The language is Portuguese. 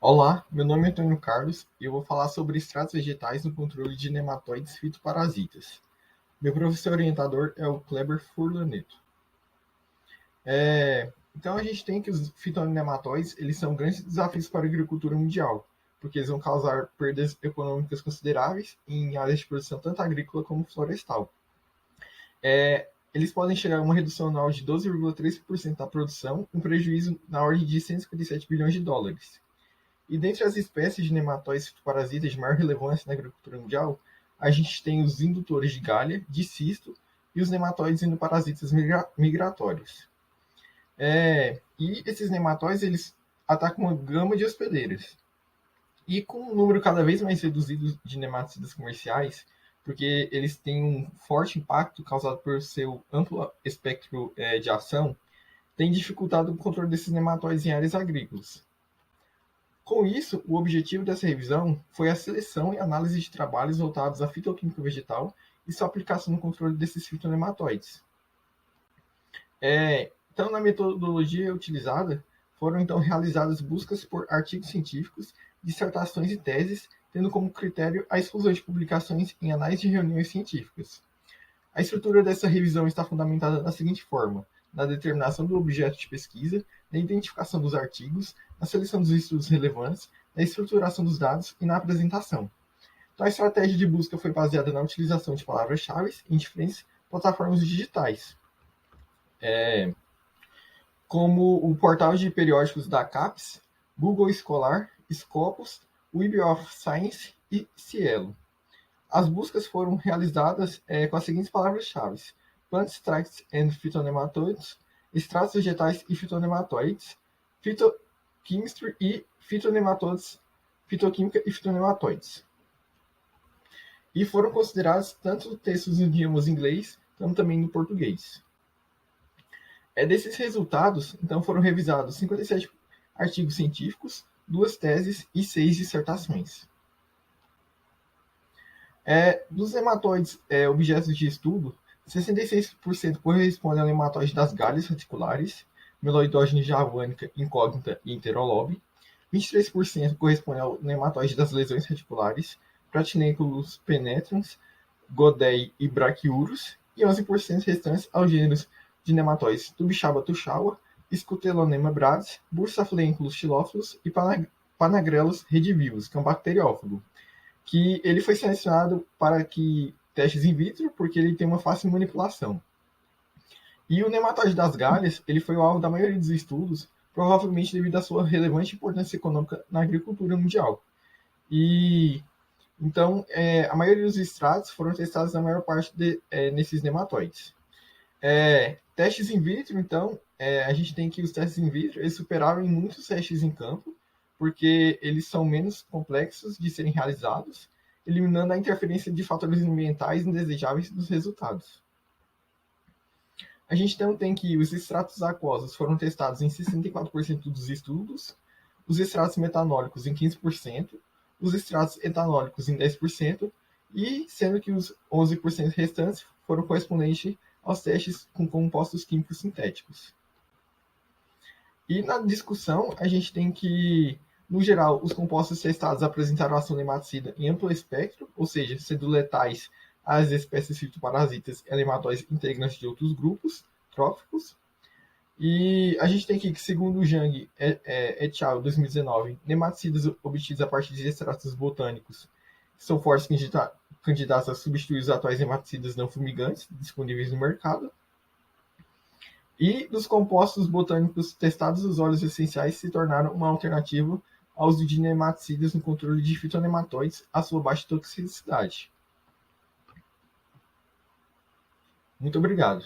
Olá, meu nome é Antônio Carlos e eu vou falar sobre extratos vegetais no controle de nematóides fitoparasitas. Meu professor orientador é o Kleber Furlaneto. Então a gente tem que os fitonematóides eles são grandes desafios para a agricultura mundial, porque eles vão causar perdas econômicas consideráveis em áreas de produção tanto agrícola como florestal. Eles podem chegar a uma redução anual de 12,3% da produção, um prejuízo na ordem de 157 bilhões de dólares. E dentre as espécies de nematóides fitoparasitas de maior relevância na agricultura mundial, a gente tem os indutores de galha, de cisto e os nematóides endoparasitas migratórios. E esses nematóides eles atacam uma gama de hospedeiras. E com um número cada vez mais reduzido de nematicidas comerciais, porque eles têm um forte impacto causado por seu amplo espectro de ação, tem dificultado o controle desses nematóides em áreas agrícolas. Com isso, o objetivo dessa revisão foi a seleção e análise de trabalhos voltados à fitoquímica vegetal e sua aplicação no controle desses fitonematóides. Então, na metodologia utilizada, foram então realizadas buscas por artigos científicos, dissertações e teses, tendo como critério a exclusão de publicações em anais de reuniões científicas. A estrutura dessa revisão está fundamentada da seguinte forma: na determinação do objeto de pesquisa, na identificação dos artigos, na seleção dos estudos relevantes, na estruturação dos dados e na apresentação. Então, a estratégia de busca foi baseada na utilização de palavras-chave em diferentes plataformas digitais, como o portal de periódicos da CAPES, Google Scholar, Scopus, Web of Science e Cielo. As buscas foram realizadas com as seguintes palavras-chave: Plant Extracts and Phytonematodes, extratos vegetais e fitonematóides, phytochemistry e fitonematóides, fitoquímica e fitonematóides. E foram considerados tanto textos em idiomas inglês, como também no português. Desses resultados, então, foram revisados 57 artigos científicos, 2 teses e 6 dissertações. Dos nematóides objetos de estudo, 66% correspondem ao nematóide das galhas reticulares, Meloidogene javanica, incógnita e Enterolobe. 23% correspondem ao nematóide das lesões reticulares, Pratinenculus penetrans, Godei e Brachyurus. E 11% restantes aos gêneros de nematóides Tubixaba tuchaua, Scutelonema bradis, Bursaphalenculus xilófilos e Panagrellus redivivus, que é um bacteriófago, que ele foi selecionado para testes in vitro, porque ele tem uma fácil manipulação. E o nematóide das galhas, ele foi o alvo da maioria dos estudos, provavelmente devido à sua relevante importância econômica na agricultura mundial. Então, a maioria dos extratos foram testados na maior parte nesses nematóides. Testes in vitro, então, a gente tem que os testes in vitro eles superaram em muitos testes em campo, porque eles são menos complexos de serem realizados, eliminando a interferência de fatores ambientais indesejáveis dos resultados. A gente então tem que os extratos aquosos foram testados em 64% dos estudos, os extratos metanólicos em 15%, os extratos etanólicos em 10%, e sendo que os 11% restantes foram correspondentes aos testes com compostos químicos sintéticos. E na discussão, a gente tem que, no geral, os compostos testados apresentaram ação nematicida em amplo espectro, ou seja, sendo letais às espécies fitoparasitas e nematóides integrantes de outros grupos tróficos. E a gente tem aqui que, segundo o Zhang et al. 2019, nematicidas obtidos a partir de extratos botânicos são fortes candidatos a substituir os atuais nematicidas não fumigantes disponíveis no mercado. E dos compostos botânicos testados, os óleos essenciais se tornaram uma alternativa ao uso de nematicidas no controle de fitonematóides à sua baixa toxicidade. Muito obrigado.